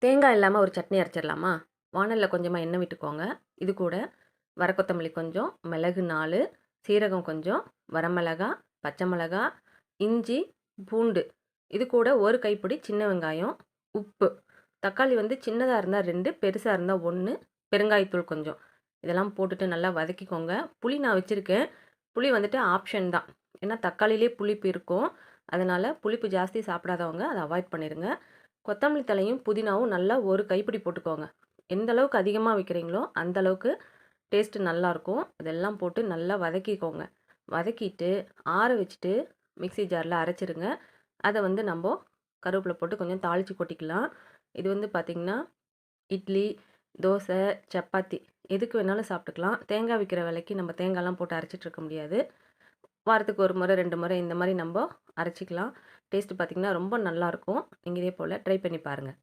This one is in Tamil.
தேங்காய் இல்லாமல் ஒரு சட்னி அரைச்சிடலாமா? வாணலில் கொஞ்சமாக எண்ணெய் விட்டுக்கோங்க. இது கூட வர கொத்தமல்லி கொஞ்சம், மிளகு 4, சீரகம் கொஞ்சம், வரமிளகா, பச்சை மிளகா, இஞ்சி, பூண்டு, இது கூட ஒரு கைப்பிடி சின்ன வெங்காயம், உப்பு, தக்காளி வந்து சின்னதாக இருந்தால் 2, பெருசாக இருந்தால் 1, பெருங்காயத்தூள் கொஞ்சம். இதெல்லாம் போட்டுட்டு நல்லா வதக்கிக்கோங்க. புளி நான் வச்சுருக்கேன். புளி வந்துட்டு ஆப்ஷன் தான். ஏன்னா தக்காளியிலே புளிப்பு இருக்கும். அதனால் புளிப்பு ஜாஸ்தி சாப்பிடாதவங்க அதை அவாய்ட் பண்ணிடுங்க. கொத்தமல்லி தழையும் புதினாவும் நல்லா ஒரு கைப்பிடி போட்டுக்கோங்க. எந்த அளவுக்கு அதிகமாக வைக்கிறீங்களோ அந்த அளவுக்கு டேஸ்ட்டு நல்லாயிருக்கும். இதெல்லாம் போட்டு நல்லா வதக்கிக்கோங்க. வதக்கிட்டு ஆற வச்சுட்டு மிக்ஸி ஜாரில் அரைச்சிருங்க. அதை வந்து நம்ம கருவேப்பிலை போட்டு கொஞ்சம் தாளித்து கொட்டிக்கலாம். இது வந்து பார்த்திங்கன்னா இட்லி, தோசை, சப்பாத்தி எதுக்கு வேணாலும் சாப்பிட்டுக்கலாம். தேங்காய் விற்கிற விலைக்கு நம்ம தேங்காய்லாம் போட்டு அரைச்சிட்டு இருக்க முடியாது. வாரத்துக்கு 1 முறை 2 முறை இந்த மாதிரி நம்ம அரைச்சிக்கலாம். டேஸ்ட்டு பார்த்திங்கன்னா ரொம்ப நல்லாயிருக்கும். நீங்கள் இதே போல் ட்ரை பண்ணி பாருங்கள்.